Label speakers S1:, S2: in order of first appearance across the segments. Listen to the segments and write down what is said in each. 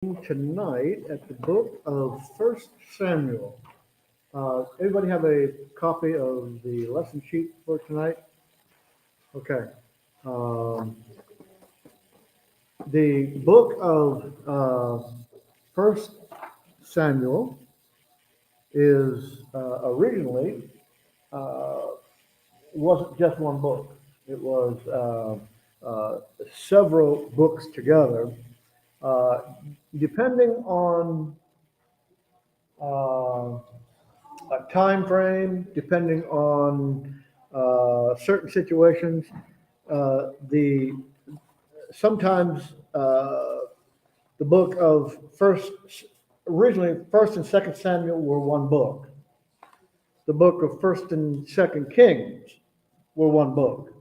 S1: Tonight at the book of First Samuel. Everybody have a copy of the lesson sheet for tonight? Okay. Um, the book of First Samuel is originally uh, wasn't just one book. It was several books together, uh, depending on uh, a time frame, depending on certain situations. The sometimes the book of originally First and Second Samuel were one book. The book of First and Second Kings were one book.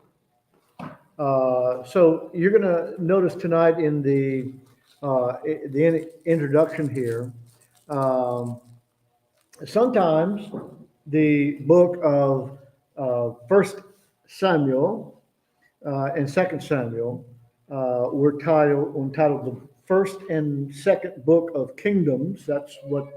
S1: So you're going to notice tonight in the introduction here. Um, Sometimes the book of First Samuel and Second Samuel were entitled the First and Second Book of Kingdoms. That's what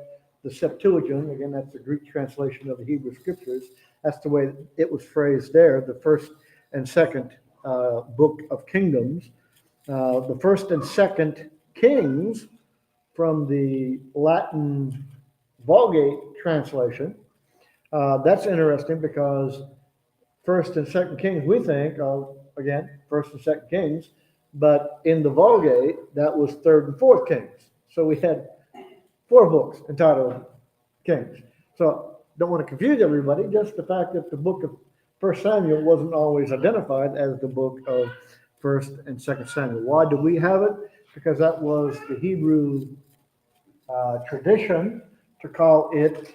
S1: the Septuagint, again, that's the Greek translation of the Hebrew Scriptures. That's the way it was phrased there. The First and Second Book of Kingdoms. The First and Second Kings from the Latin Vulgate translation. That's interesting because First and Second Kings, we think of, again, First and Second Kings, but in the Vulgate, that was Third and Fourth Kings. So we had four books entitled Kings. So don't want to confuse everybody, just the fact that the book of First Samuel wasn't always identified as the book of First and Second Samuel. Why do we have it? Because that was the Hebrew tradition to call it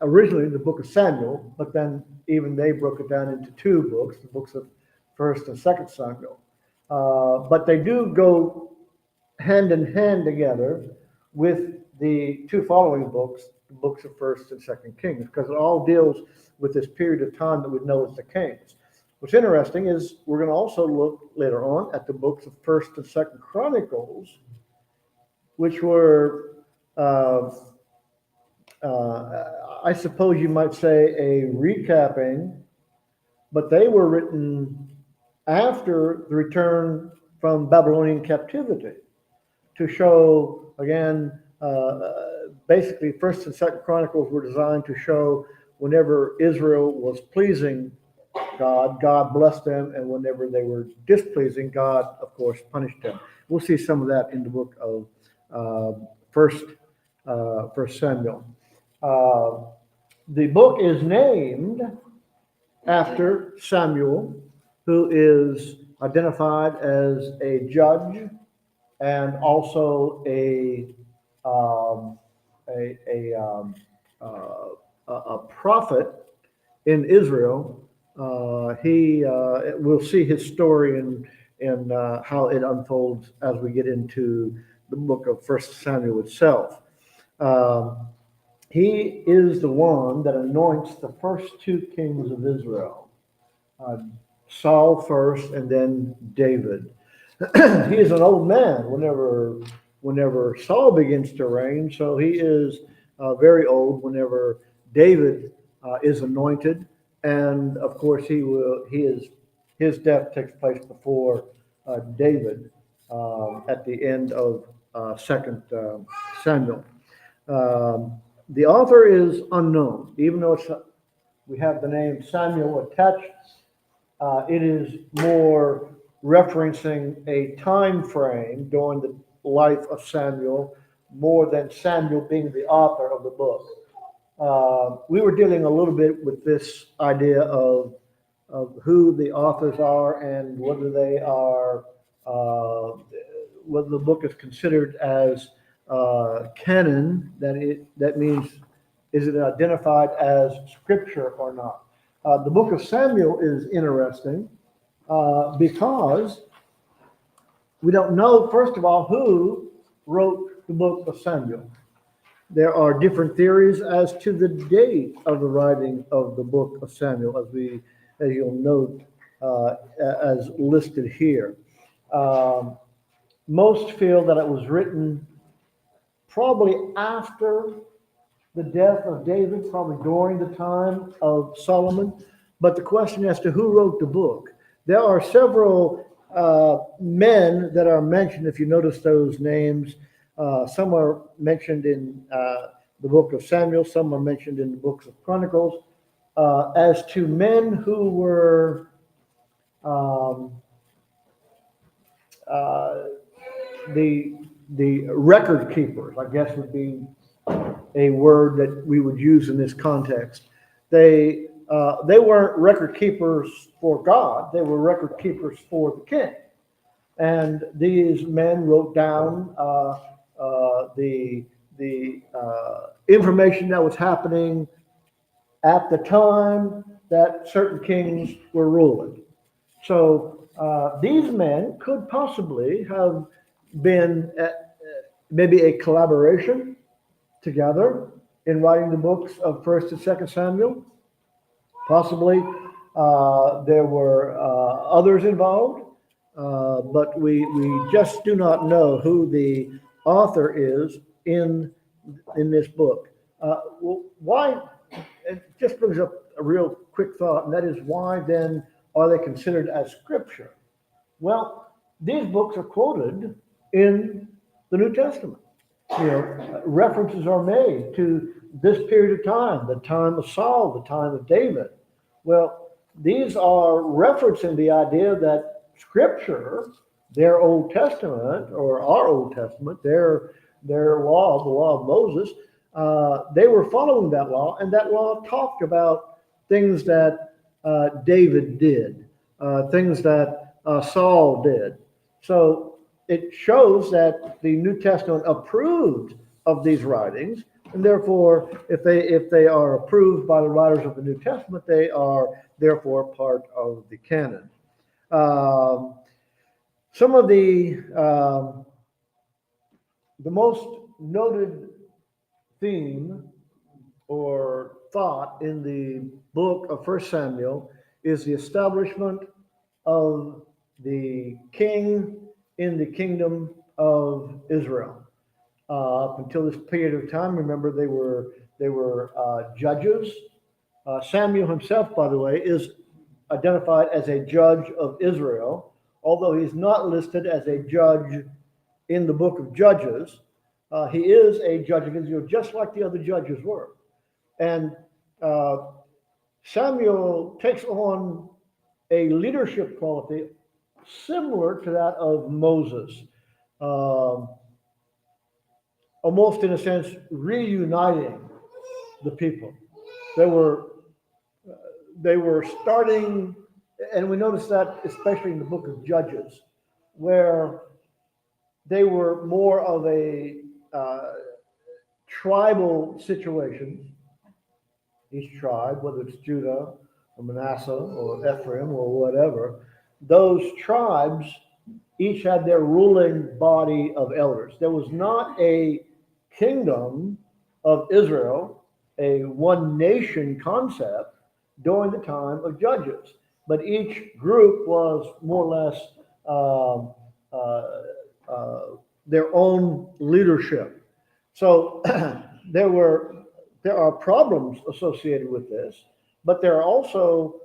S1: originally the book of Samuel, but then even they broke it down into two books, the books of First and Second Samuel. But they do go hand in hand together with the two following books, the books of First and Second Kings, because it all deals with this period of time that we know as the Kings. What's interesting is we're going to also look later on at the books of First and Second Chronicles, which were, I suppose you might say, a recapping, but they were written after the return from Babylonian captivity to show, again, basically, First and Second Chronicles were designed to show whenever Israel was pleasing God, God blessed them, and whenever they were displeasing, God, of course, punished them. We'll see some of that in the book of First Samuel. The book is named after Samuel, who is identified as a judge and also um, a, um, a prophet in Israel. We'll see his story and how it unfolds as we get into the book of First Samuel itself. Um, he is the one that anoints the first two kings of Israel, uh, Saul first, and then David. He is an old man whenever Saul begins to reign, so he is very old whenever David is anointed, and of course his death takes place before David at the end of Second Samuel. Um, the author is unknown, even though we have the name Samuel attached. It is more referencing a time frame during the life of Samuel more than Samuel being the author of the book. We were dealing a little bit with this idea of who the authors are and whether they are, whether the book is considered as canon, that means is it identified as scripture or not? The book of Samuel is interesting because we don't know, first of all, who wrote the book of Samuel. There are different theories as to the date of the writing of the book of Samuel, as you'll note, as listed here. Um, Most feel that it was written probably after the death of David, probably during the time of Solomon. But the question as to who wrote the book, there are several men that are mentioned. If you notice those names, some are mentioned in the book of Samuel, some are mentioned in the books of Chronicles, as to men who were um, uh, the record keepers, I guess would be a word that we would use in this context. They weren't record keepers for God; they were record keepers for the king. And these men wrote down the information that was happening at the time that certain kings were ruling. So these men could possibly have been maybe a collaboration together in writing the books of First and Second Samuel. Possibly there were others involved, but we just do not know who the author is in this book. Why? It just brings up a real quick thought, and that is why then are they considered as scripture? Well, these books are quoted in the New Testament. References are made to this period of time, the time of Saul, the time of David. Well, these are referencing the idea that Scripture, their Old Testament or our Old Testament, their law, the law of Moses, they were following that law, and that law talked about things that David did, things that Saul did. So it shows that the New Testament approved of these writings, and therefore, if they are approved by the writers of the New Testament, they are therefore part of the canon. Some of the most noted theme or thought in the book of First Samuel is the establishment of the king in the kingdom of Israel. Up until this period of time, remember they were judges. Samuel himself, by the way, is identified as a judge of Israel, although he's not listed as a judge in the book of Judges. He is a judge of Israel, just like the other judges were. And Samuel takes on a leadership quality similar to that of Moses, almost in a sense reuniting the people. They were they were starting, and we notice that especially in the book of Judges, where they were more of a tribal situation. Each tribe, whether it's Judah or Manasseh or Ephraim or whatever, those tribes each had their ruling body of elders. There was not a kingdom of Israel, a one nation concept during the time of Judges, but each group was more or less their own leadership. So there are problems associated with this, but there are also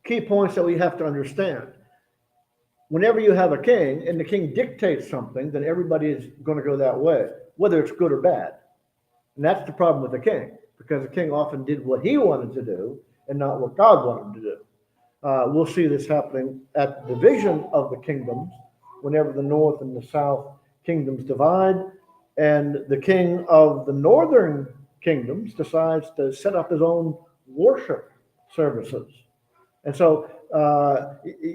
S1: key points that we have to understand. Whenever you have a king and the king dictates something, then everybody is going to go that way, whether it's good or bad. And that's the problem with the king, because the king often did what he wanted to do and not what God wanted him to do. We'll see this happening at the division of the kingdoms, whenever the north and the south kingdoms divide, and the king of the northern kingdoms decides to set up his own worship services. And so,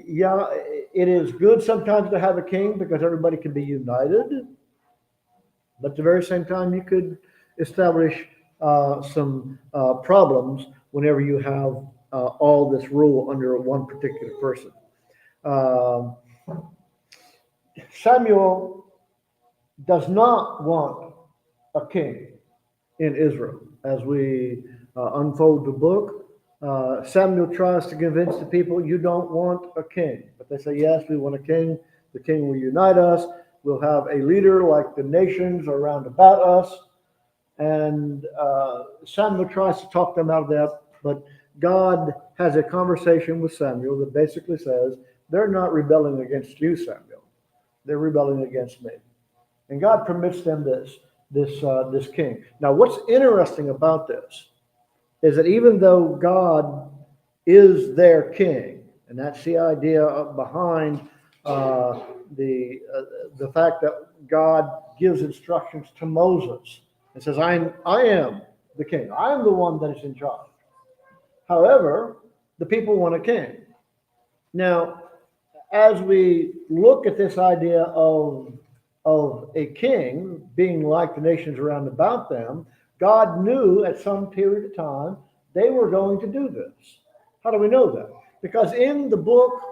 S1: yeah, it is good sometimes to have a king because everybody can be united, but at the very same time, you could establish some problems whenever you have all this rule under one particular person. Uh, Samuel does not want a king in Israel. As we unfold the book, Samuel tries to convince the people, you don't want a king. But they say, yes, we want a king. The king will unite us. We'll have a leader like the nations around about us. And Samuel tries to talk them out of that. But God has a conversation with Samuel that basically says, they're not rebelling against you, Samuel. They're rebelling against me. And God permits them this king. Now, what's interesting about this is that even though God is their king, and that's the idea behind the fact that God gives instructions to Moses and says, I am the king. I am the one that is in charge. However, the people want a king. Now, as we look at this idea of a king being like the nations around about them, God knew at some period of time they were going to do this. How do we know that? Because in the books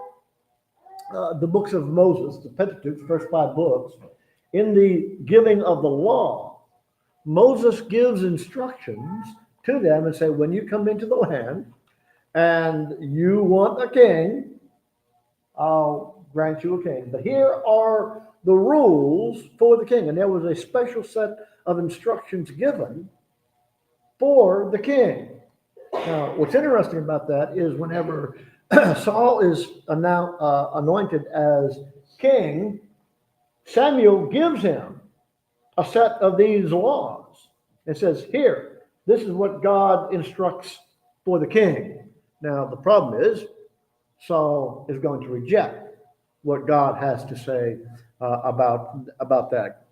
S1: of Moses, the Pentateuch, the first 5 books, in the giving of the law, Moses gives instructions to them and say, when you come into the land and you want a king, I'll grant you a king. But here are the rules for the king. And there was a special set of instructions given for the king. Now, what's interesting about that is whenever Saul is now anointed as king, Samuel gives him a set of these laws. It says, here, this is what God instructs for the king. Now, the problem is Saul is going to reject what God has to say about that.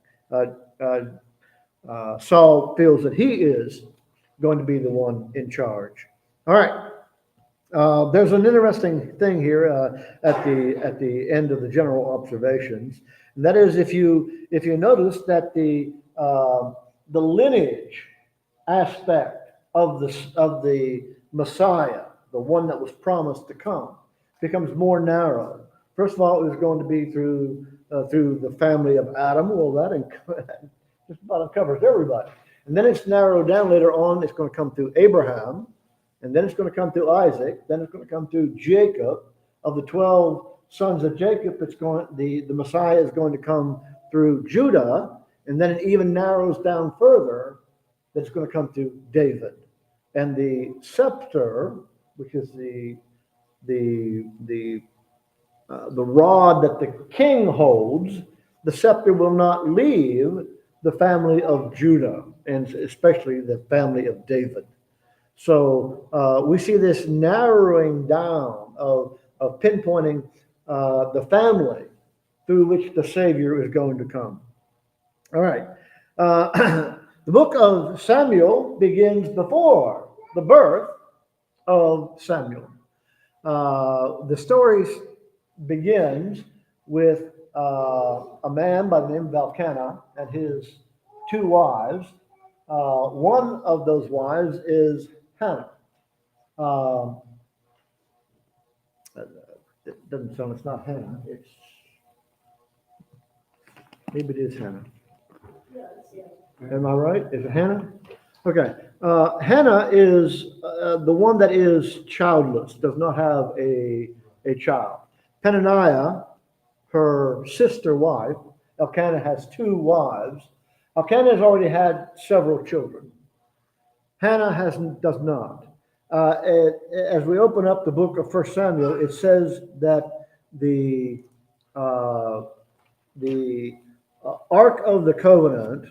S1: Saul feels that he is going to be the one in charge. All right. There's an interesting thing here at the end of the general observations, and that is if you notice that the lineage aspect of the Messiah, the one that was promised to come, becomes more narrow. First of all, it was going to be through the family of Adam. Well, that just about covers everybody. And then it's narrowed down later on. It's going to come through Abraham, and then it's going to come through Isaac. Then it's going to come through Jacob. Of the 12 sons of Jacob, the Messiah is going to come through Judah, and then it even narrows down further. That it's going to come through David, and the scepter, which is the rod that the king holds, the scepter will not leave the family of Judah, and especially the family of David. So we see this narrowing down of pinpointing the family through which the Savior is going to come. All right. The book of Samuel begins before the birth of Samuel. The story begins with a man by the name of Elkanah and his 2 wives. One of those wives is Hannah. It doesn't sound, it's not Hannah. Maybe it is Hannah. Am I right? Is it Hannah? Okay. Hannah is the one that is childless, does not have a child. Peninnah, her sister wife, Elkanah has 2 wives. Elkanah has already had several children. Hannah does not. As we open up the book of 1 Samuel, it says that the Ark of the Covenant,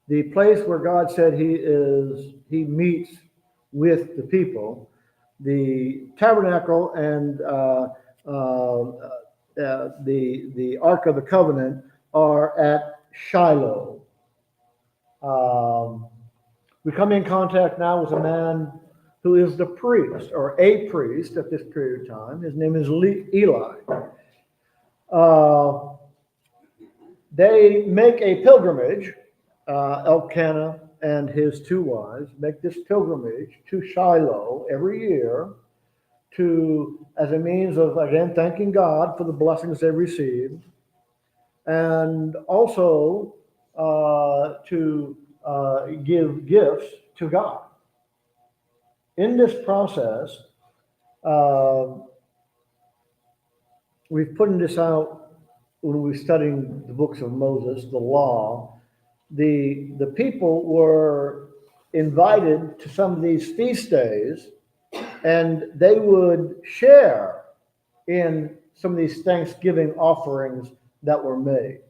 S1: the place where God said he meets with the people, the tabernacle and the Ark of the Covenant are at Shiloh. We come in contact now with a man who is the priest, or a priest at this period of time. His name is Eli. They make a pilgrimage, Elkanah and his 2 wives make this pilgrimage to Shiloh every year as a means of, again, thanking God for the blessings they received, and also to give gifts to God. in this process, uh, we've put this out when we were studying the books of Moses, the law. The people were invited to some of these feast days, and they would share in some of these Thanksgiving offerings that were made.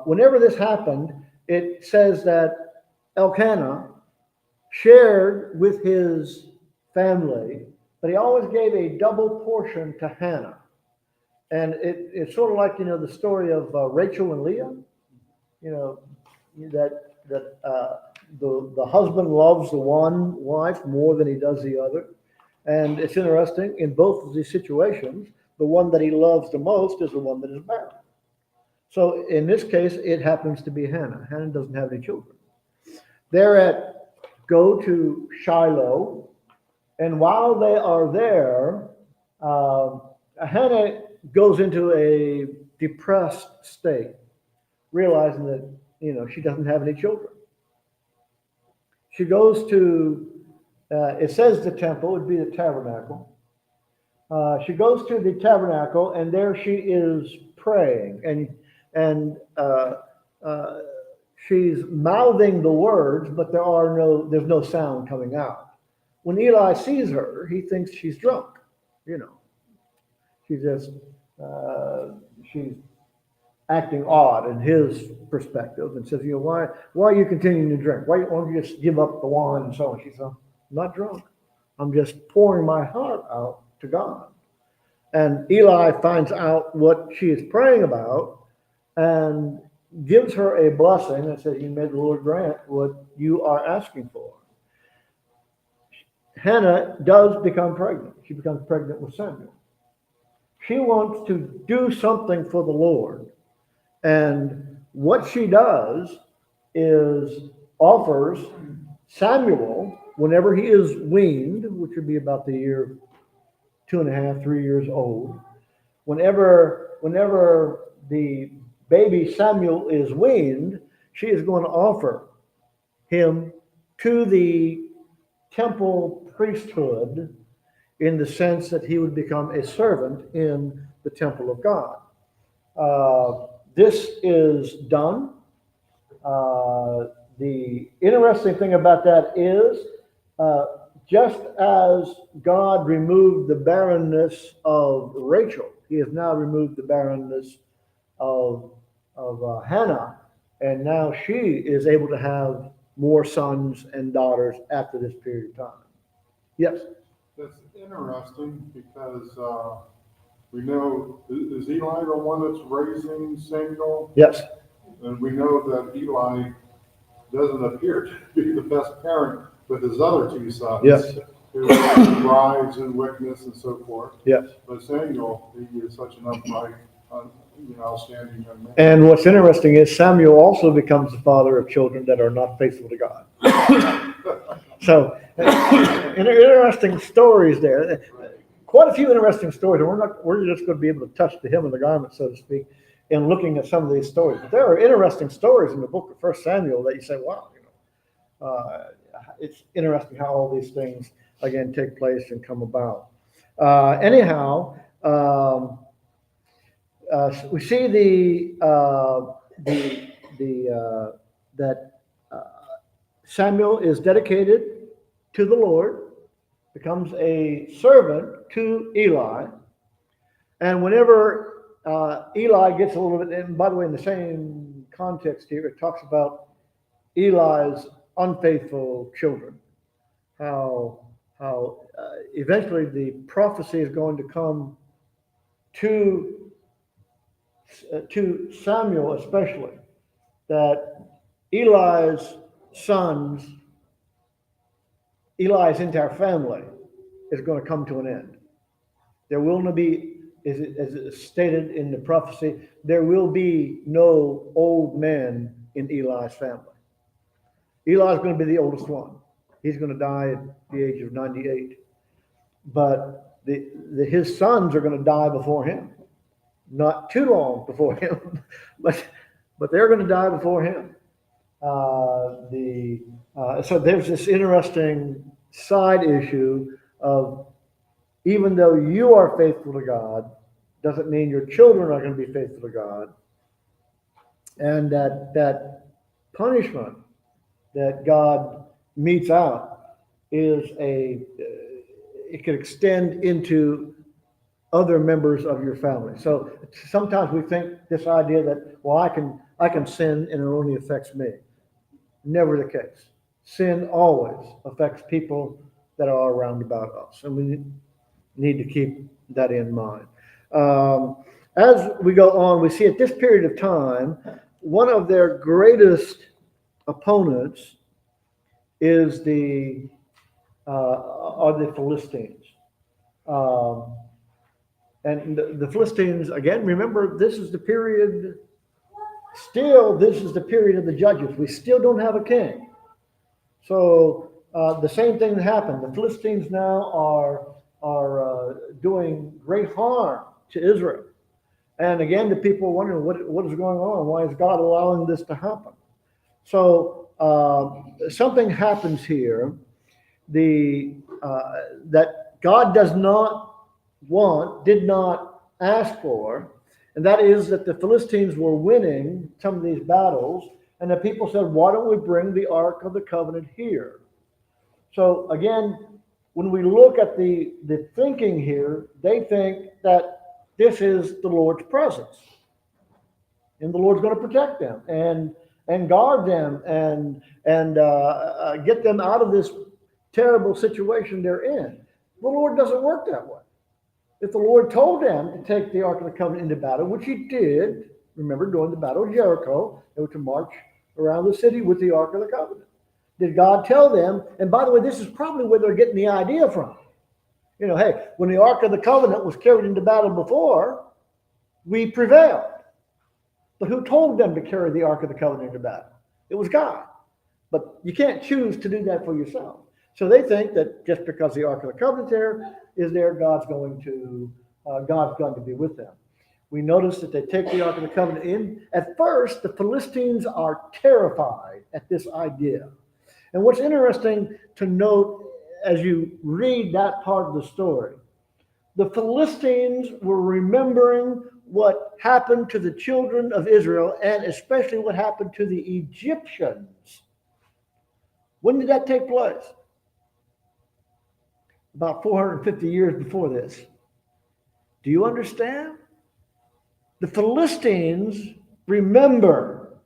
S1: Whenever this happened, it says that Elkanah shared with his family, but he always gave a double portion to Hannah. And it's sort of like, the story of Rachel and Leah, you know, that the husband loves the one wife more than he does the other. And it's interesting, in both of these situations, the one that he loves the most is the one that is barren. So in this case, it happens to be Hannah. Hannah doesn't have any children. Go to Shiloh, and while they are there, Hannah goes into a depressed state, realizing that she doesn't have any children. She goes to it says the temple, would be the tabernacle. She goes to the tabernacle, and there she is praying, and she's mouthing the words, but there's no sound coming out. When Eli sees her, he thinks she's drunk. She's just she's acting odd in his perspective, and says, why are you continuing to drink? Why don't you just give up the wine and so on? She says, I'm not drunk. I'm just pouring my heart out to God. And Eli finds out what she is praying about and gives her a blessing and says, you may the Lord grant what you are asking for. Hannah does become pregnant. She becomes pregnant with Samuel. She wants to do something for the Lord. And what she does is offers Samuel, whenever he is weaned, which would be about the year 2.5, 3 years old, whenever the baby Samuel is weaned, she is going to offer him to the temple priesthood, in the sense that he would become a servant in the temple of God. This is done. The interesting thing about that is, just as God removed the barrenness of Rachel, he has now removed the barrenness of Hannah, and now she is able to have more sons and daughters after this period of time. Yes?
S2: That's interesting because we know, is Eli the one that's raising Samuel?
S1: Yes.
S2: And we know that Eli doesn't appear to be the best parent with his other two sons.
S1: Yes.
S2: Who are brides and witness and so forth.
S1: Yes.
S2: But Samuel, he is such an upright, outstanding young man.
S1: And what's interesting is Samuel also becomes the father of children that are not faithful to God. So, interesting stories there. Quite a few interesting stories, and we're just going to be able to touch the hem of the garment, so to speak, in looking at some of these stories. But there are interesting stories in the book of 1 Samuel that you say, wow, it's interesting how all these things again take place and come about. We see that Samuel is dedicated to the Lord, becomes a servant to Eli, and whenever Eli gets a little bit, and by the way, in the same context here, it talks about Eli's unfaithful children, how eventually the prophecy is going to come to Samuel especially, that Eli's entire family is going to come to an end. There will not be, as it is stated in the prophecy, there will be no old men in Eli's family. Eli's going to be the oldest one. He's going to die at the age of 98. But his sons are going to die before him. Not too long before him, but they're going to die before him. So there's this interesting side issue of even though you are faithful to God, doesn't mean your children are going to be faithful to God. And that punishment that God metes out is it could extend into other members of your family. So sometimes we think this idea that, well, I can sin and it only affects me. Never the case. Sin always affects people that are around about us, and we need to keep that in mind. As we go on, we see at this period of time, one of their greatest opponents is are the Philistines. Um, and the Philistines, again, remember, this is the period, this is the period of the judges. We still don't have a king. So the same thing happened. The Philistines now are doing great harm to Israel. And again, the people are wondering what is going on? Why is God allowing this to happen? So something happens here that God did not ask for, and that is that the Philistines were winning some of these battles, and the people said, why don't we bring the Ark of the Covenant here? So again, when we look at the thinking here, they think that this is the Lord's presence, and the Lord's going to protect them and guard them and get them out of this terrible situation they're in. The Lord doesn't work that way. If the Lord told them to take the Ark of the Covenant into battle, which he did, remember during the Battle of Jericho, they were to march around the city with the Ark of the Covenant. Did God tell them? And by the way, this is probably where they're getting the idea from. You know, hey, when the Ark of the Covenant was carried into battle before, we prevailed. But who told them to carry the Ark of the Covenant into battle? It was God. But you can't choose to do that for yourself. So they think that just because the Ark of the Covenant is there, God's going to be with them. We notice that they take the Ark of the Covenant in. At first, the Philistines are terrified at this idea. And what's interesting to note as you read that part of the story, the Philistines were remembering what happened to the children of Israel, and especially what happened to the Egyptians. When did that take place? About 450 years before this. Do you understand? The Philistines remember.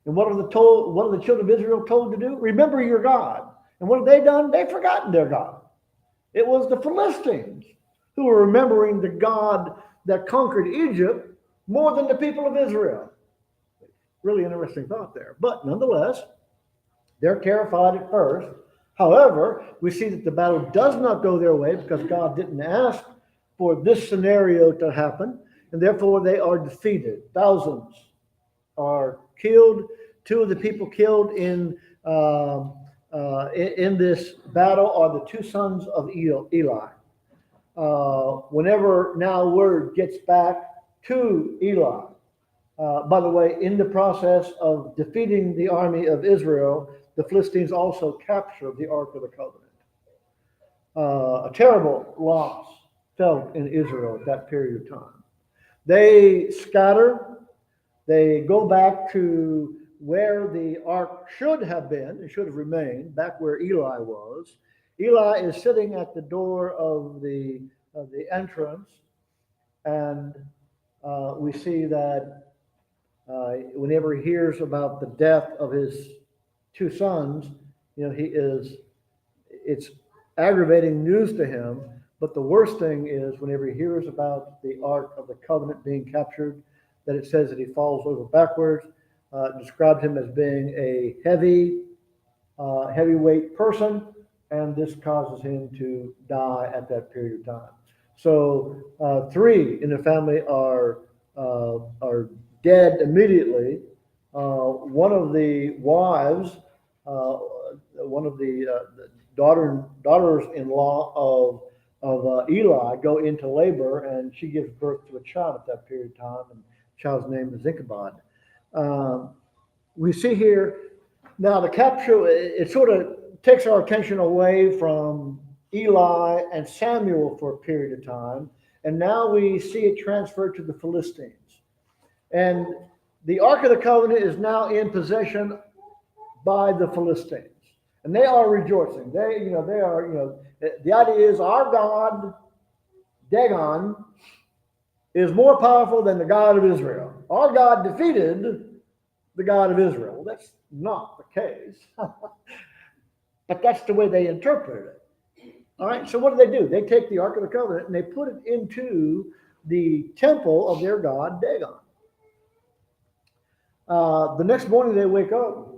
S1: And what are the children of Israel told to do? Remember your God. And what have they done? They've forgotten their God. It was the Philistines who were remembering the God that conquered Egypt more than the people of Israel. Really interesting thought there. But nonetheless, they're terrified at first. However, we see that the battle does not go their way because God didn't ask for this scenario to happen, and therefore they are defeated. Thousands are killed. Two of the people killed in this battle are the two sons of Eli. Whenever now word gets back to Eli, by the way, in the process of defeating the army of Israel, the Philistines also captured the Ark of the Covenant. A terrible loss felt in Israel at that period of time. They scatter. They go back to where the ark should have been. It should have remained back where Eli was. Eli is sitting at the door of the entrance, and we see that whenever he hears about the death of his two sons, it's aggravating news to him. But the worst thing is whenever he hears about the Ark of the Covenant being captured, that it says that he falls over backwards. It describes him as being a heavyweight person, and this causes him to die at that period of time. So 3 in the family are dead immediately. One of the wives, one of the daughters-in-law of Eli go into labor, and she gives birth to a child at that period of time, and the child's name is Ichabod. We see here now the capture. It sort of takes our attention away from Eli and Samuel for a period of time, and now we see it transferred to the Philistines. And the Ark of the Covenant is now in possession by the Philistines. And they are rejoicing. They are, the idea is our God, Dagon, is more powerful than the God of Israel. Our God defeated the God of Israel. Well, that's not the case. But that's the way they interpret it. All right, so what do? They take the Ark of the Covenant and they put it into the temple of their god, Dagon. The next morning they wake up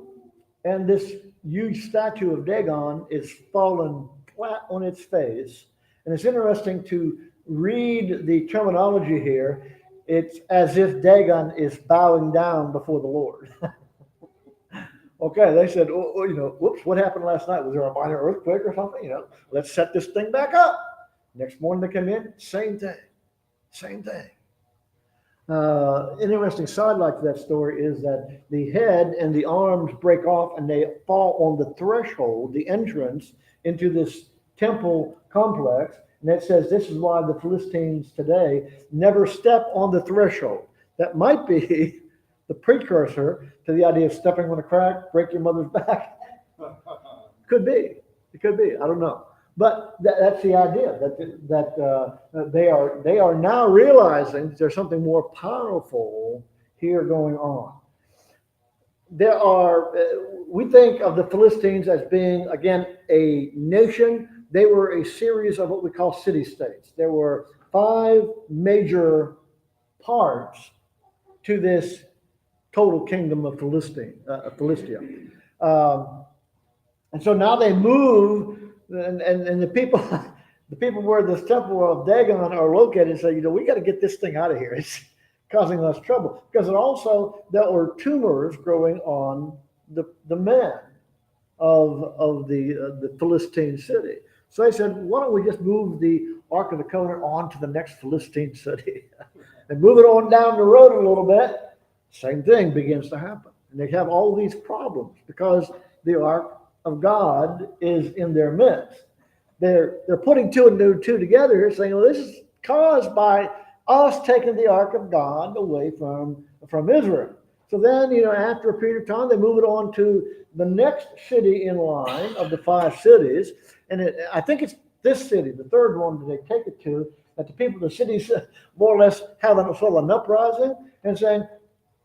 S1: and this huge statue of Dagon is fallen flat on its face. And it's interesting to read the terminology here. It's as if Dagon is bowing down before the Lord. Okay, they said, whoops, what happened last night? Was there a minor earthquake or something? Let's set this thing back up. Next morning they come in, same thing. Interesting sidelight to that story is that the head and the arms break off and they fall on the threshold, the entrance into this temple complex. And it says this is why the Philistines today never step on the threshold. That might be the precursor to the idea of stepping on a crack, break your mother's back. Could be. It could be. I don't know. But that's the idea that they are now realizing that there's something more powerful here going on. We think of the Philistines as being, again, a nation. They were a series of what we call city-states. There were 5 major parts to this total kingdom of Philistia. And so now they move, and the people where this temple of Dagon are located say, we got to get this thing out of here. It's causing us trouble. Because there were tumors growing on the men of the Philistine city. So they said, why don't we just move the Ark of the Covenant on to the next Philistine city and move it on down the road a little bit. Same thing begins to happen. And they have all these problems because the Ark of God is in their midst. They're putting 2 and 2 together, saying, this is caused by us taking the Ark of God away from Israel. So then, after a period of time, they move it on to the next city in line of the 5 cities. And I think it's this city, the third one that they take it to, that the people of the cities more or less have sort of an uprising and saying,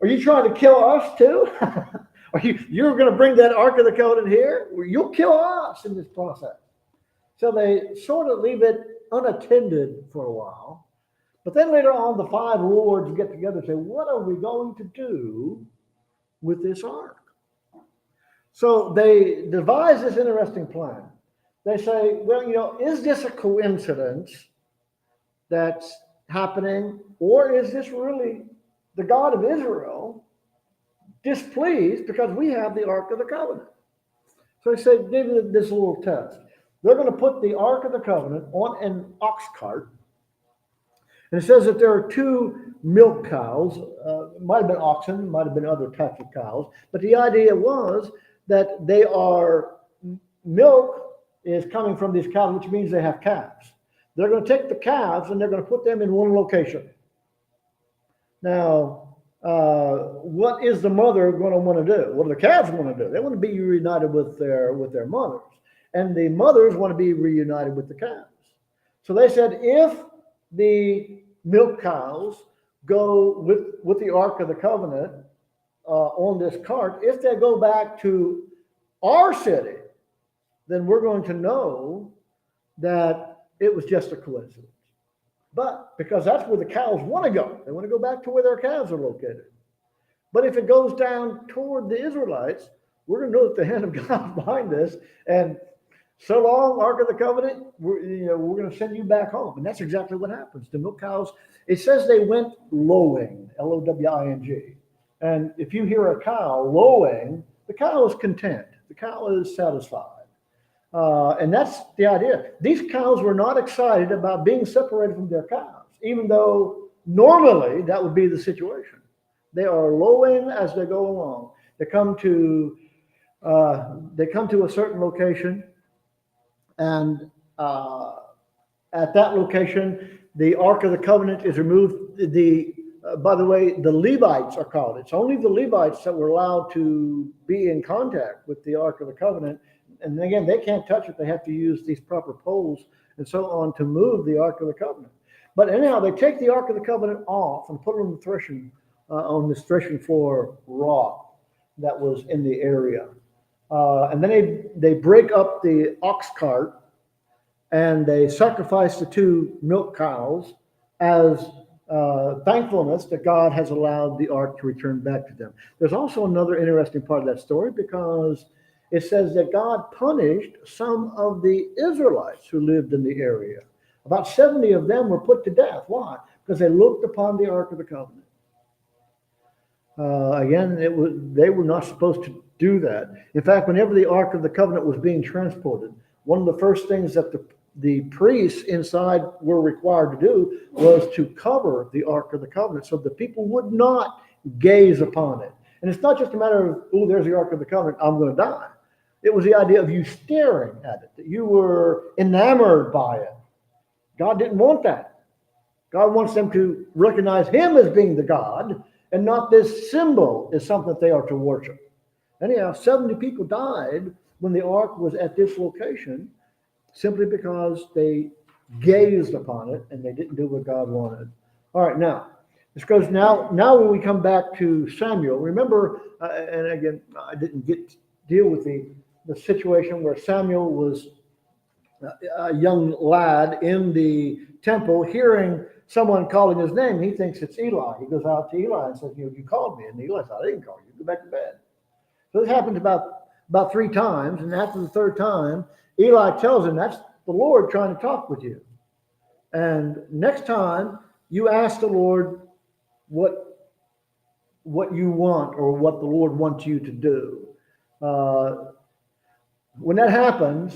S1: are you trying to kill us too? You're going to bring that Ark of the Covenant here? You'll kill us in this process. So they sort of leave it unattended for a while. But then later on, the 5 lords get together and say, what are we going to do with this ark? So they devise this interesting plan. They say, well, is this a coincidence that's happening? Or is this really the God of Israel displeased because we have the Ark of the Covenant? So they say, give it this little test. They're going to put the Ark of the Covenant on an ox cart. And it says that there are 2 milk cows. It might have been oxen, might have been other types of cows. But the idea was that milk is coming from these cows, which means they have calves. They're going to take the calves and they're going to put them in one location. Now, what is the mother going to want to do? What do the calves want to do? They want to be reunited with their mothers. And the mothers want to be reunited with the calves. So they said, if the milk cows go with the Ark of the Covenant on this cart, if they go back to our city, then we're going to know that it was just a coincidence. But because that's where the cows want to go. They want to go back to where their calves are located. But if it goes down toward the Israelites, we're going to know that the hand of God is behind this. And so long, Ark of the Covenant, we're going to send you back home. And that's exactly what happens. The milk cows, it says they went lowing, Lowing. And if you hear a cow lowing, the cow is content. The cow is satisfied. And that's the idea. These cows were not excited about being separated from their calves, even though normally that would be the situation. They are lowing as they go along. They come to They come to a certain location, and at that location, the Ark of the Covenant is removed. By the way, the Levites are called. It's only the Levites that were allowed to be in contact with the Ark of the Covenant. And again, they can't touch it. They have to use these proper poles and so on to move the Ark of the Covenant. But anyhow, they take the Ark of the Covenant off and put it on the on this threshing floor rock that was in the area. And then they break up the ox cart, and they sacrifice the two milk cows as thankfulness that God has allowed the ark to return back to them. There's also another interesting part of that story, because it says that God punished some of the Israelites who lived in the area. About 70 of them were put to death. Why? Because they looked upon the Ark of the Covenant. Again, they were not supposed to do that. In fact, whenever the Ark of the Covenant was being transported, one of the first things that the priests inside were required to do was to cover the Ark of the Covenant so the people would not gaze upon it. And it's not just a matter of, oh, there's the Ark of the Covenant, I'm going to die. It was the idea of you staring at it, that you were enamored by it. God didn't want that. God wants them to recognize him as being the God, and not this symbol is something that they are to worship. Anyhow, 70 people died when the ark was at this location, simply because they gazed upon it and they didn't do what God wanted. All right, now, this goes now when we come back to Samuel, remember, and again, I didn't deal with the situation where Samuel was a young lad in the temple hearing someone calling his name. He thinks it's Eli. He goes out to Eli and says, you called me. And Eli said, I didn't call you. Go back to bed. So this happens about 3 times. And after the 3rd time, Eli tells him, that's the Lord trying to talk with you. And next time you ask the Lord what you want, or what the Lord wants you to do. When that happens,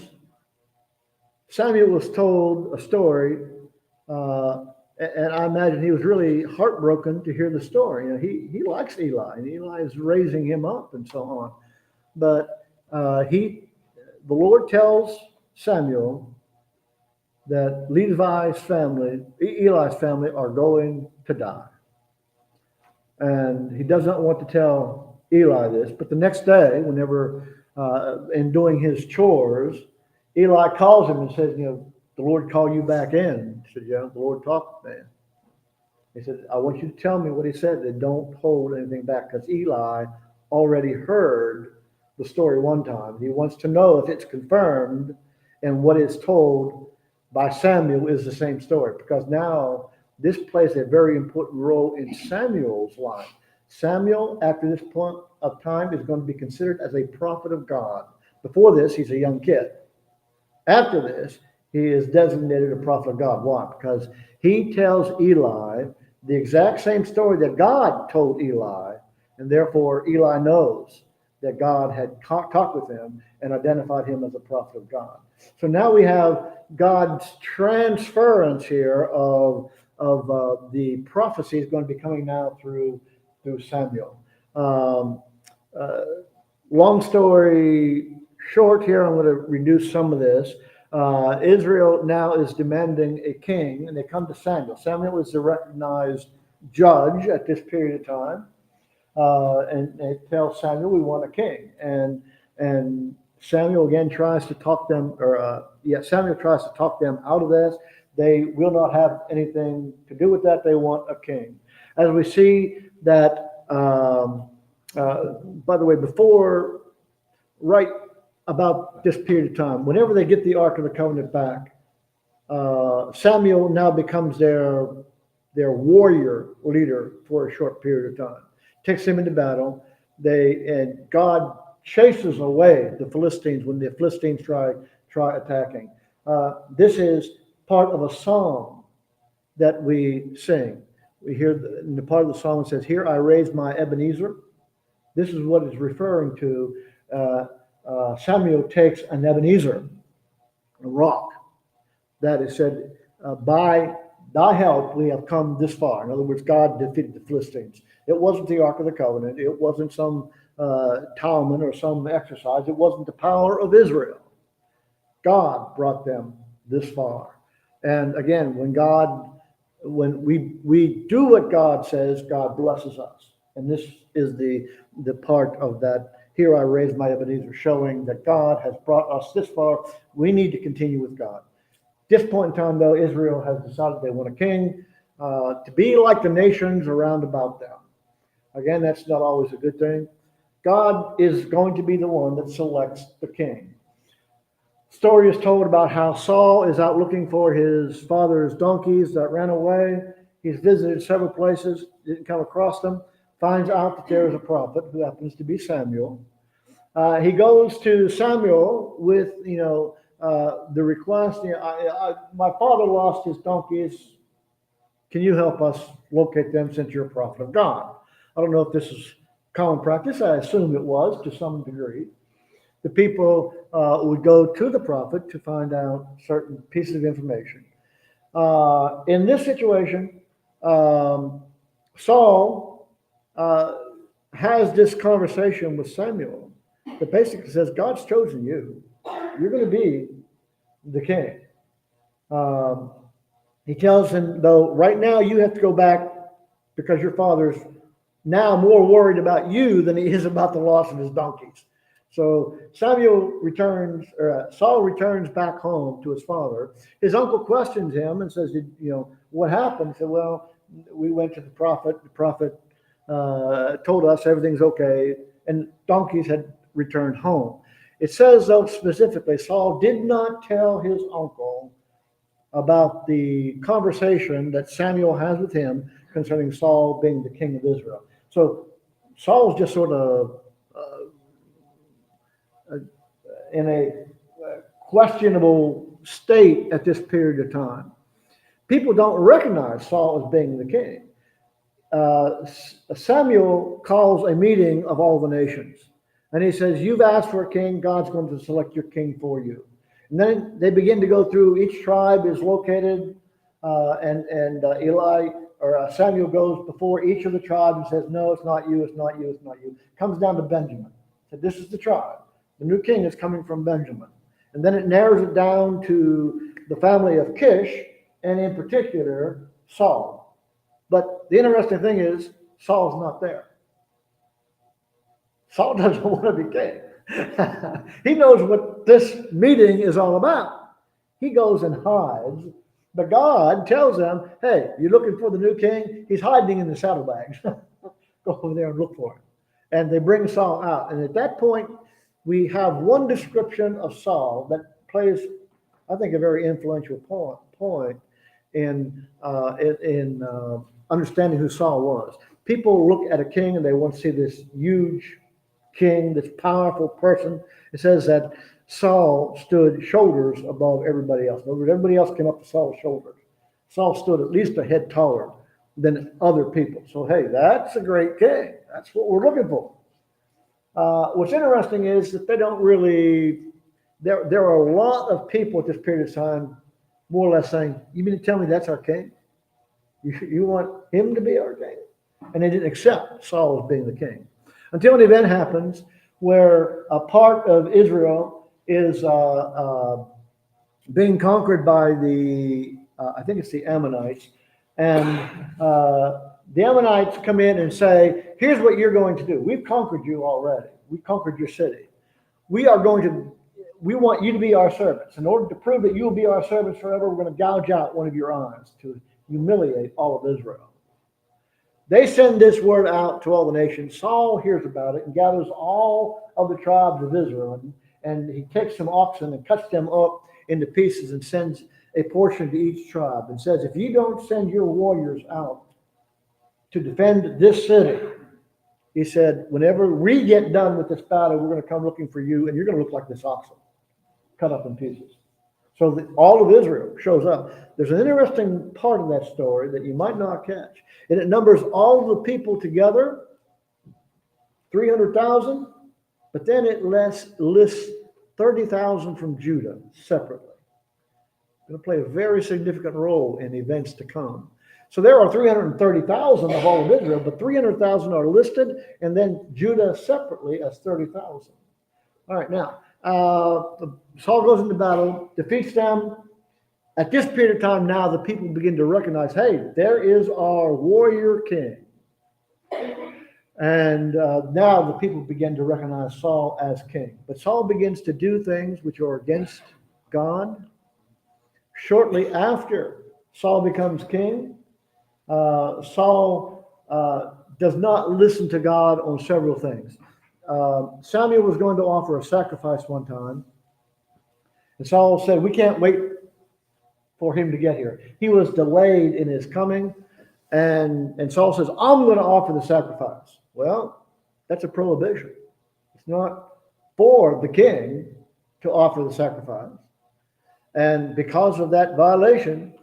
S1: Samuel was told a story, and I imagine he was really heartbroken to hear the story. He likes Eli, and Eli is raising him up and so on. But the Lord tells Samuel that Eli's family are going to die. And he does not want to tell Eli this, but the next day, whenever in doing his chores, Eli calls him and says, the Lord called you back in. He said, yeah, the Lord talked to me. He said, I want you to tell me what he said, and don't hold anything back, because Eli already heard the story one time. He wants to know if it's confirmed and what is told by Samuel is the same story, because now this plays a very important role in Samuel's life. Samuel, after this point of time, is going to be considered as a prophet of God. Before this, he's a young kid. After this, he is designated a prophet of God. Why? Because he tells Eli the exact same story that God told Eli, and therefore Eli knows that God had talked with him and identified him as a prophet of God. So now we have God's transference here of the prophecy is going to be coming now through Samuel. Long story short here, I'm going to reduce some of this. Israel now is demanding a king, and they come to Samuel. Samuel is the recognized judge at this period of time. And they tell Samuel, we want a king. And Samuel again tries to talk them, Samuel tries to talk them out of this. They will not have anything to do with that. They want a king. As we see that, by the way, right about this period of time, whenever they get the Ark of the Covenant back, Samuel now becomes their warrior leader for a short period of time. Takes them into battle. And God chases away the Philistines when the Philistines try attacking. This is part of a song that we sing. We hear in the part of the song that says, "Here I raise my Ebenezer." This is what it's referring to. Samuel takes an Ebenezer, a rock, that is said, by thy help we have come this far. In other words, God defeated the Philistines. It wasn't the Ark of the Covenant. It wasn't some Talmud or some exercise. It wasn't the power of Israel. God brought them this far. And again, when we do what God says, God blesses us. And this is the part of that. Here I raise my Ebenezer, showing that God has brought us this far. We need to continue with God. At this point in time, though, Israel has decided they want a king to be like the nations around about them. Again, that's not always a good thing. God is going to be the one that selects the king. Story is told about how Saul is out looking for his father's donkeys that ran away. He's visited several places, didn't come across them, finds out that there is a prophet who happens to be Samuel. He goes to Samuel with, the request, my father lost his donkeys. Can you help us locate them since you're a prophet of God? I don't know if this is common practice. I assume it was to some degree. The people would go to the prophet to find out certain pieces of information. In this situation, Saul has this conversation with Samuel that basically says, God's chosen you. You're going to be the king. He tells him, though, right now you have to go back because your father's now more worried about you than he is about the loss of his donkeys. So Saul returns back home to his father. His uncle questions him and says, what happened? He said, well, we went to the prophet. The prophet told us everything's okay, and donkeys had returned home. It says, though, specifically, Saul did not tell his uncle about the conversation that Samuel has with him concerning Saul being the king of Israel. So Saul's just sort of in a questionable state at this period of time. People don't recognize Saul as being the king. Samuel calls a meeting of all the nations, and he says, you've asked for a king, God's going to select your king for you. And then they begin to go through, each tribe is located, and Samuel goes before each of the tribes and says, no, it's not you, it's not you, it's not you. Comes down to Benjamin. So this is the tribe. The new king is coming from Benjamin. And then it narrows it down to the family of Kish, and in particular, Saul. But the interesting thing is, Saul's not there. Saul doesn't want to be king. He knows what this meeting is all about. He goes and hides. But God tells them, hey, you're looking for the new king? He's hiding in the saddlebags. Go over there and look for him. And they bring Saul out. And at that point, we have one description of Saul that plays, I think, a very influential point in understanding who Saul was. People look at a king and they want to see this huge king, this powerful person. It says that Saul stood shoulders above everybody else. In other words, everybody else came up to Saul's shoulders. Saul stood at least a head taller than other people. So, hey, that's a great king. That's what we're looking for. What's interesting is that they don't really, there are a lot of people at this period of time more or less saying, you mean to tell me that's our king? You want him to be our king? And they didn't accept Saul as being the king. Until an event happens where a part of Israel is being conquered by I think it's the Ammonites. And the Ammonites come in and say, here's what you're going to do. We've conquered you already. We conquered your city. We want you to be our servants. In order to prove that you will be our servants forever, we're going to gouge out one of your eyes to humiliate all of Israel. They send this word out to all the nations. Saul hears about it and gathers all of the tribes of Israel. And he takes some oxen and cuts them up into pieces and sends a portion to each tribe and says, if you don't send your warriors out to defend this city, he said, whenever we get done with this battle, we're going to come looking for you, and you're going to look like this oxen, cut up in pieces. So all of Israel shows up. There's an interesting part of that story that you might not catch. And it numbers all the people together, 300,000, but then it lists 30,000 from Judah separately. Going to play a very significant role in events to come. So there are 330,000 of all of Israel, but 300,000 are listed, and then Judah separately as 30,000. All right, now, Saul goes into battle, defeats them. At this period of time now, the people begin to recognize, hey, there is our warrior king. And now the people begin to recognize Saul as king. But Saul begins to do things which are against God. Shortly after Saul becomes king, Saul does not listen to God on several things. Samuel was going to offer a sacrifice one time, and Saul said, we can't wait for him to get here. He was delayed in his coming, and Saul says, I'm going to offer the sacrifice. Well, that's a prohibition. It's not for the king to offer the sacrifice. And because of that violation,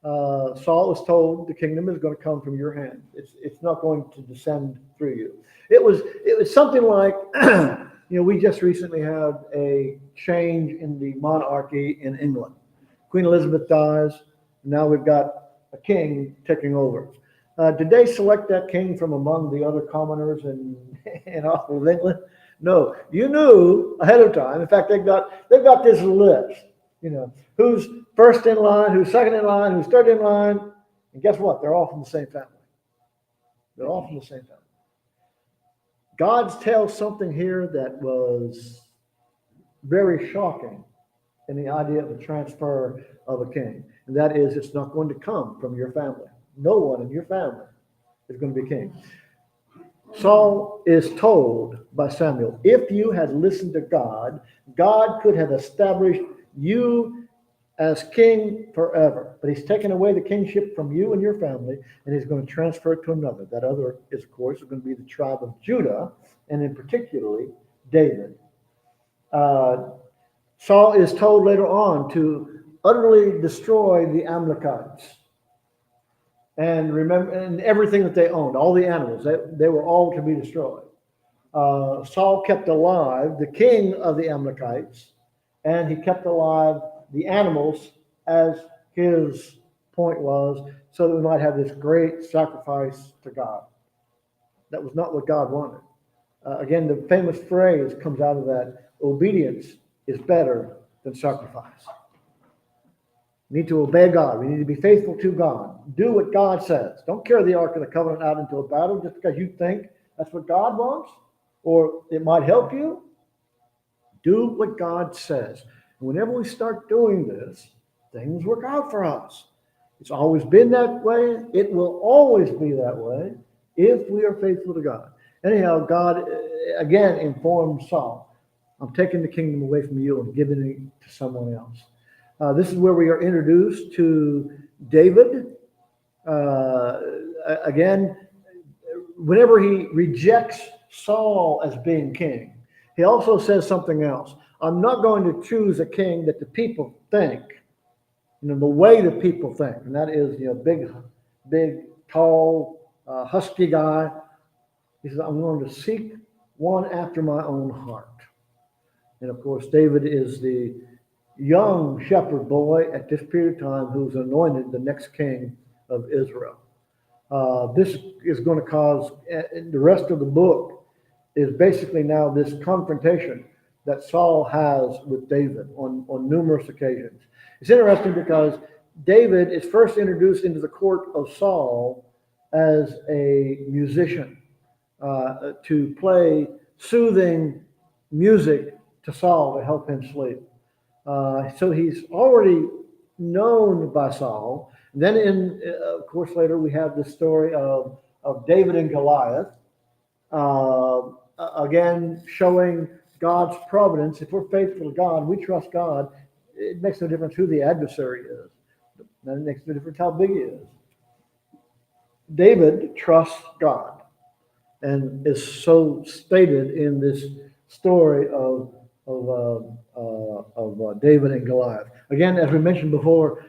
S1: Saul was told the kingdom is going to come from your hand. It's not going to descend through you. It was something like, we just recently had a change in the monarchy in England. Queen Elizabeth dies. Now we've got a king taking over. Did they select that king from among the other commoners in all of England? No, you knew ahead of time. In fact, they've got this list. Who's first in line, who's second in line, who's third in line, and guess what? They're all from the same family. They're all from the same family. God tells something here that was very shocking in the idea of the transfer of a king, and that is, it's not going to come from your family. No one in your family is going to be king. Saul is told by Samuel, if you had listened to God, God could have established you as king forever. But he's taken away the kingship from you and your family, and he's going to transfer it to another. That other is, of course, going to be the tribe of Judah, and in particularly David. Saul is told later on to utterly destroy the Amalekites. And remember, and everything that they owned, all the animals, they were all to be destroyed. Saul kept alive the king of the Amalekites, and he kept alive the animals, as his point was, so that we might have this great sacrifice to God. That was not what God wanted. Again, the famous phrase comes out of that: obedience is better than sacrifice. We need to obey God. We need to be faithful to God. Do what God says. Don't carry the Ark of the Covenant out into a battle just because you think that's what God wants, or it might help you. Do what God says. And whenever we start doing this, things work out for us. It's always been that way. It will always be that way if we are faithful to God. Anyhow, God again informed Saul, I'm taking the kingdom away from you and giving it to someone else. This is where we are introduced to David. Again, whenever he rejects Saul as being king, he also says something else. I'm not going to choose a king that the people think, the way the people think, and that is, big, tall, husky guy. He says, I'm going to seek one after my own heart. And of course, David is the young shepherd boy at this period of time who's anointed the next king of Israel. This is going to cause, the rest of the book is basically now this confrontation that Saul has with David on numerous occasions. It's interesting because David is first introduced into the court of Saul as a musician to play soothing music to Saul to help him sleep. So he's already known by Saul. And then, of course, later we have the story of David and Goliath, again showing God's providence. If we're faithful to God, we trust God, it makes no difference who the adversary is. It makes no difference how big he is. David trusts God, and is so stated in this story of David and Goliath. Again, as we mentioned before,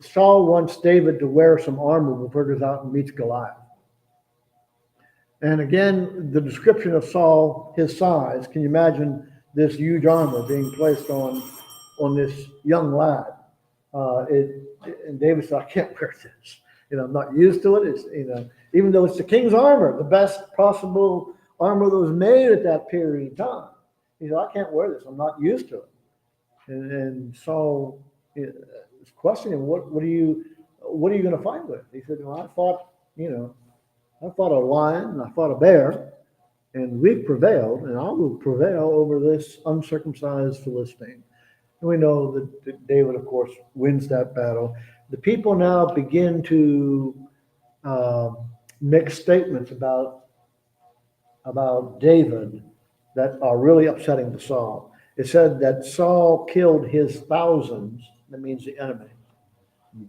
S1: Saul wants David to wear some armor before he goes out and meets Goliath. And again, the description of Saul, his size, can you imagine this huge armor being placed on this young lad? And David said, I can't wear this. I'm not used to it. It's, even though it's the king's armor, the best possible armor that was made at that period of time. He said, I can't wear this. I'm not used to it. And Saul was questioning, what are you going to fight with? He said, well, I fought a lion and I fought a bear, and we've prevailed, and I will prevail over this uncircumcised Philistine. And we know that David, of course, wins that battle. The people now begin to make statements about David that are really upsetting to Saul. It said that Saul killed his thousands, that means the enemy.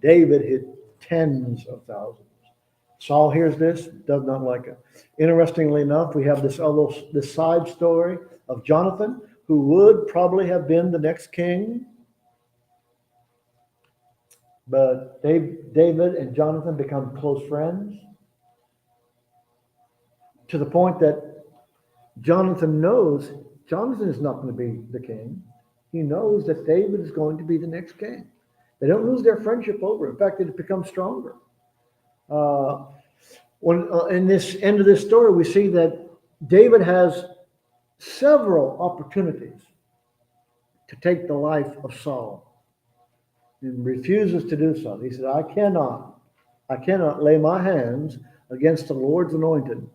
S1: David hit tens of thousands. Saul hears this, does not like it. Interestingly enough, we have this side story of Jonathan, who would probably have been the next king. But David and Jonathan become close friends to the point that Jonathan knows Jonathan is not going to be the king. He knows that David is going to be the next king. They don't lose their friendship over it. In fact, it becomes stronger. In this end of this story, we see that David has several opportunities to take the life of Saul and refuses to do so. He said, I cannot lay my hands against the Lord's anointed.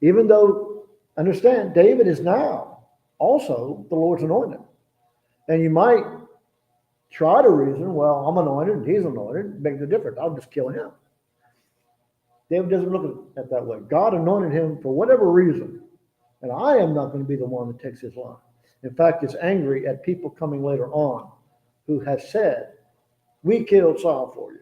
S1: Even though, understand, David is now also the Lord's anointed. And you might try to reason, well, I'm anointed and he's anointed. Makes a difference. I'll just kill him. David doesn't look at it that way. God anointed him for whatever reason. And I am not going to be the one that takes his life. In fact, it's angry at people coming later on who have said, we killed Saul for you.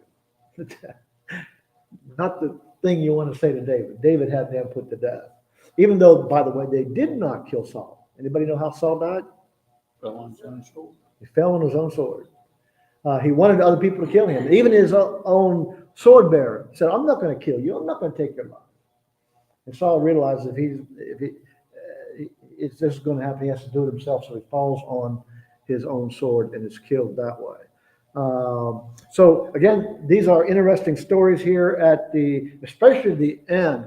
S1: Not the thing you want to say to David. David had them put to death. Even though, by the way, they did not kill Saul. Anybody know how Saul died?
S3: Fell on his own sword.
S1: He fell on his own sword. He wanted other people to kill him. Even his own sword bearer said, I'm not going to kill you. I'm not going to take your life. And Saul realized if this is going to happen, he has to do it himself. So he falls on his own sword and is killed that way. So again, these are interesting stories here especially the end,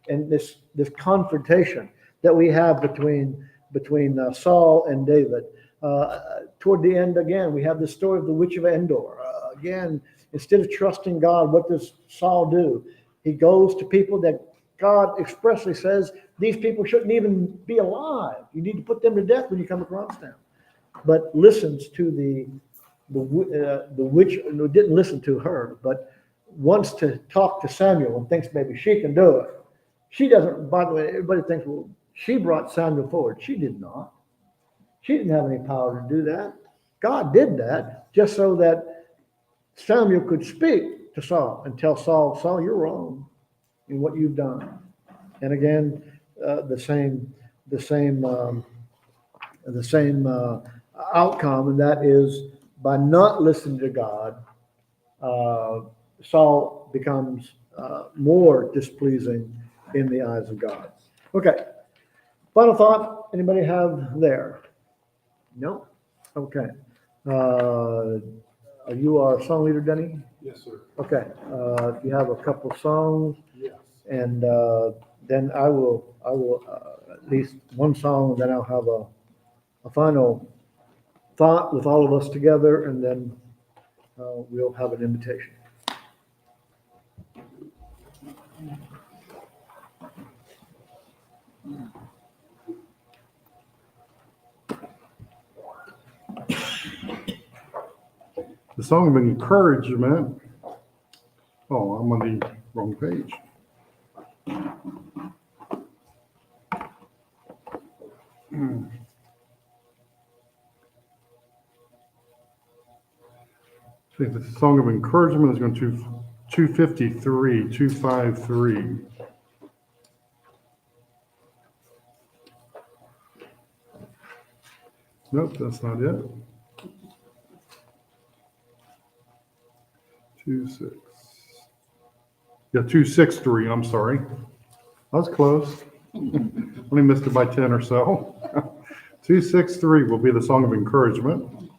S1: and this confrontation that we have between Saul and David. Toward the end, again, we have the story of the witch of Endor. Again, instead of trusting God, what does Saul do? He goes to people that God expressly says, these people shouldn't even be alive. You need to put them to death when you come across them. But listens to the witch, didn't listen to her, but wants to talk to Samuel and thinks maybe she can do it. She doesn't, by the way, everybody thinks, well, she brought Samuel forward. She did not. She didn't have any power to do that. God did that just so that Samuel could speak to Saul and tell Saul, you're wrong in what you've done. And again, the same outcome, and that is by not listening to God, Saul becomes more displeasing in the eyes of God. Okay. Final thought. Anybody have there? No? Okay. Are you our song leader, Denny?
S2: Yes, sir.
S1: Okay. If you have a couple songs,
S2: Yes.
S1: and then I will at least one song, and then I'll have a final thought with all of us together, and then we'll have an invitation.
S2: The song of encouragement. Oh, I'm on the wrong page. I think the song of encouragement is going to 253, 253. Nope, that's not it. 263, I'm sorry. I was close. Only missed it by 10 or so. 263 will be the song of encouragement.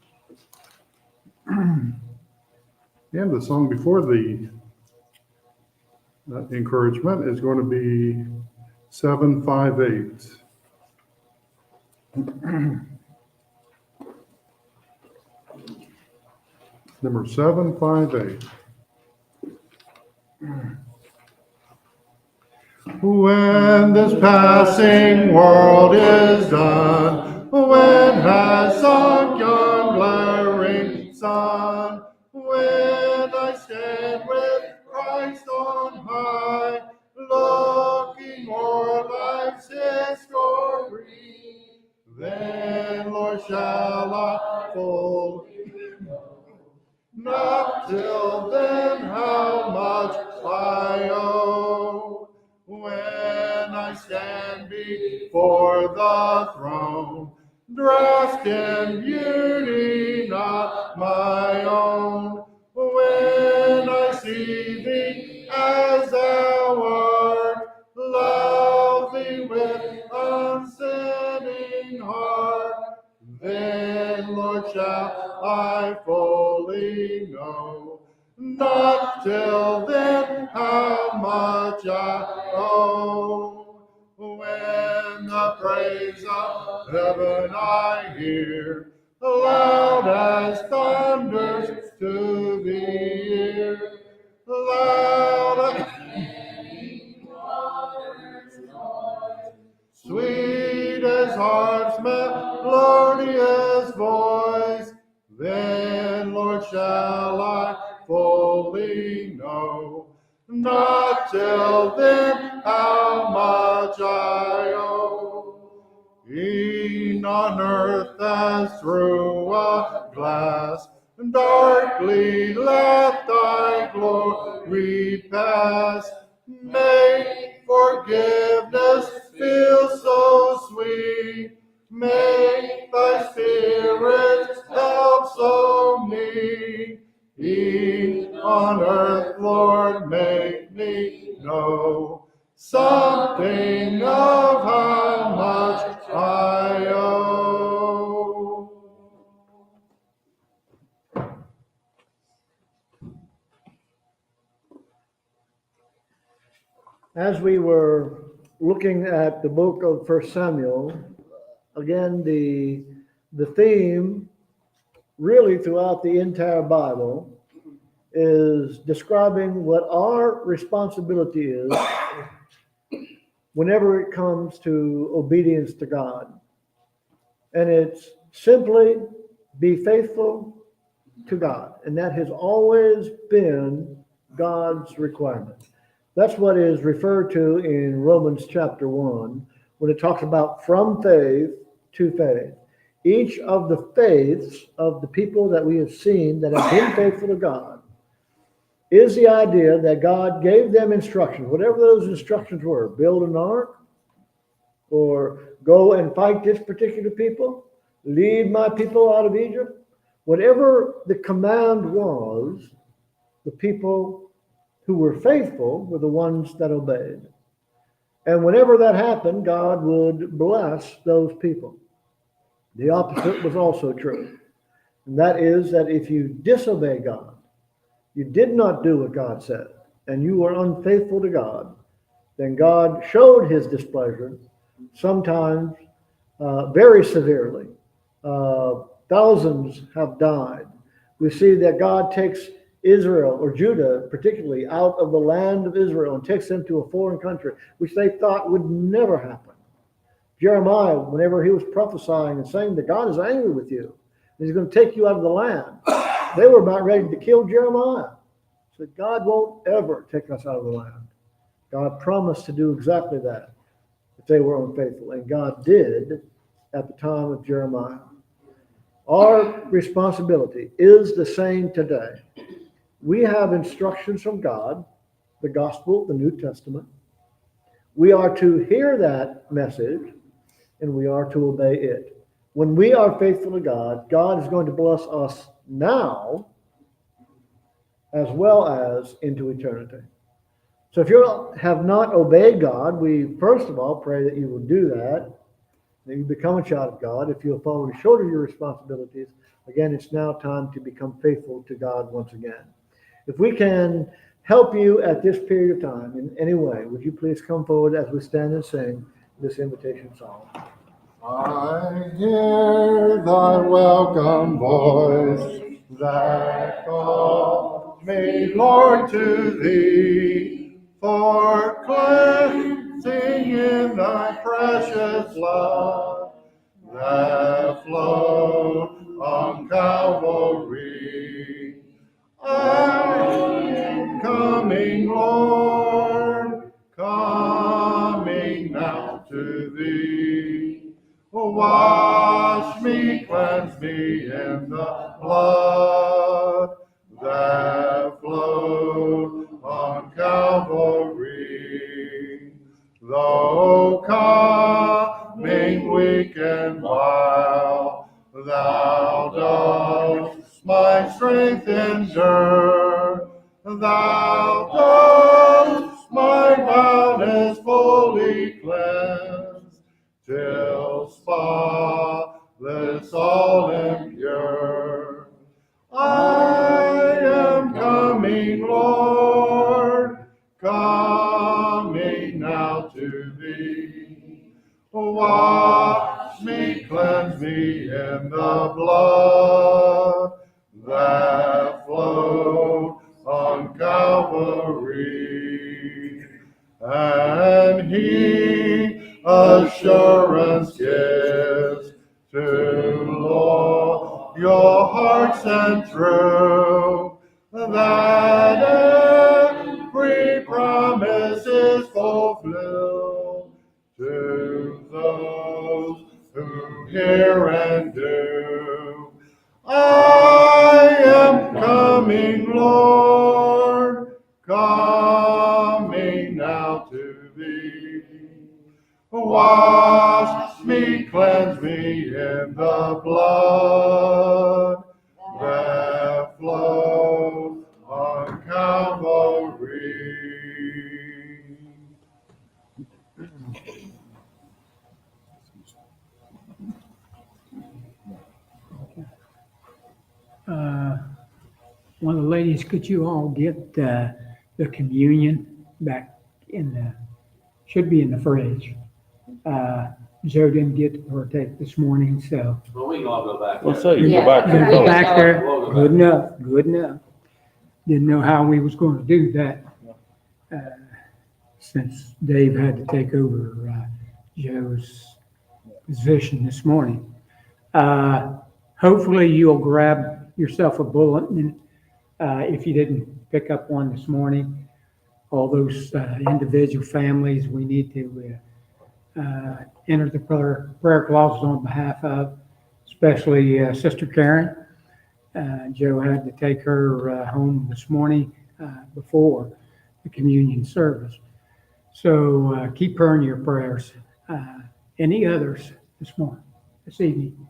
S2: And the song before the encouragement is going to be 758. Number 758. When this passing world is done, when has sunk yon glaring sun, when I stand with Christ on high, looking o'er life's history, then, Lord, shall I fold. Not till then how much I owe. When I stand before the throne, dressed in beauty not my own. When I see thee as thou art, love thee with unsinning heart, then, Lord, shall I fully know. Not till then how much I owe. When the praise of heaven I hear, loud as thunders to the ear, loud as sweet as harp's melodious voice, then, Lord, shall I fully know. Not till then how much I owe. E'en on earth as through a glass, darkly let thy glory pass. Make forgiveness feel so sweet. Make thy spirit's help so meet. E'en on earth, Lord, make me know something of how much I owe.
S1: As we were looking at the book of First Samuel, again, the theme really throughout the entire Bible is describing what our responsibility is whenever it comes to obedience to God. And it's simply be faithful to God. And that has always been God's requirement. That's what is referred to in Romans chapter 1 when it talks about from faith to faith. Each of the faiths of the people that we have seen that have been faithful to God is the idea that God gave them instructions, whatever those instructions were, build an ark, or go and fight this particular people, lead my people out of Egypt. Whatever the command was, the people who were faithful were the ones that obeyed. And whenever that happened, God would bless those people. The opposite was also true. And that is that if you disobey God, you did not do what God said, and you were unfaithful to God, then God showed his displeasure, sometimes very severely. Thousands have died. We see that God takes Israel, or Judah particularly, out of the land of Israel and takes them to a foreign country, which they thought would never happen. Jeremiah, whenever he was prophesying and saying that God is angry with you, and he's going to take you out of the land, they were about ready to kill Jeremiah. So God won't ever take us out of the land. God promised to do exactly that if they were unfaithful, and God did at the time of Jeremiah. Our responsibility is the same today. We have instructions from God, the gospel, the New Testament. We are to hear that message, and we are to obey it. When we are faithful to God, God is going to bless us now as well as into eternity. So if you have not obeyed God, we first of all pray that you will do that, that you become a child of God. If you'll fall short of your responsibilities, again, it's now time to become faithful to God once again. If we can help you at this period of time in any way, would you please come forward as we stand and sing this invitation song?
S2: I hear thy welcome voice that calls me, Lord, to thee, for cleansing in thy precious blood that flowed on Calvary. I am coming, Lord, coming now to thee. Wash me, cleanse me in the blood that flowed on Calvary. Though coming weak and vile, thou dost my strength endure. Thou dost my foulness fully cleanse, till spotless all impure. I am coming, Lord, coming now to thee. Wash me, cleanse me in the blood that flowed on Calvary. And he assurance gives to Lord your hearts and true, that every promise is fulfilled to those who hear and do. I am coming, Lord, coming now to thee. Wash me, cleanse me in the blood that flowed on Calvary.
S4: One of the ladies, could you all get the communion back in the, should be in the fridge. Joe didn't get to partake this morning, so.
S3: Well, we can all go back.
S5: Let's
S3: there.
S5: say you go back
S4: Gonna
S5: and
S4: go
S5: vote.
S4: back there,
S3: We'll go
S4: good
S3: back.
S4: enough, good enough. Didn't know how we was going to do that, since Dave had to take over Joe's position this morning. Hopefully you'll grab yourself a bulletin, if you didn't pick up one this morning. All those individual families we need to enter the prayer clauses on behalf of, especially Sister Karen. Joe had to take her home this morning before the communion service. So keep her in your prayers. Any others this morning, this evening?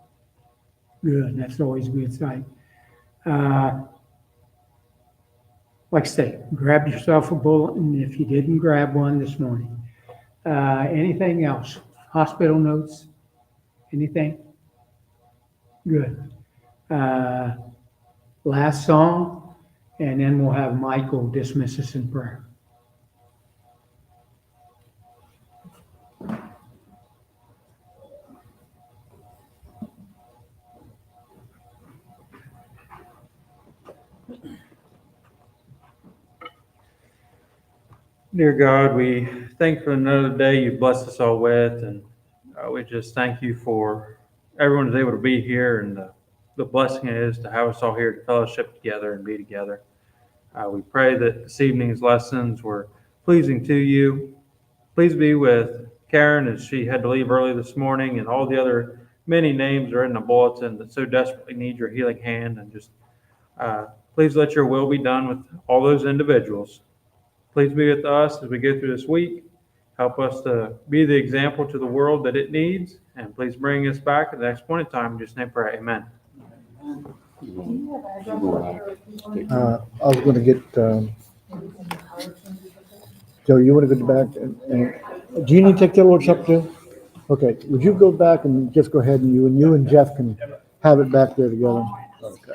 S4: Good, that's always a good sight. Like I say, grab yourself a bulletin if you didn't grab one this morning. Anything else? Hospital notes? Anything? Good. Last song, and then we'll have Michael dismiss us in prayer.
S6: Dear God, we thank you for another day you've blessed us all with, and we just thank you for everyone who's able to be here, and the blessing it is to have us all here to fellowship together and be together. We pray that this evening's lessons were pleasing to you. Please be with Karen as she had to leave early this morning, and all the other many names are in the bulletin that so desperately need your healing hand, and just please let your will be done with all those individuals. Please be with us as we go through this week. Help us to be the example to the world that it needs. And please bring us back at the next point in time. In Jesus' name, pray. Amen.
S1: I was going to get, Joe, you want to go back and do you need to take the Lord's Supper too? Okay, would you go back and just go ahead and you and Jeff can have it back there together? Okay.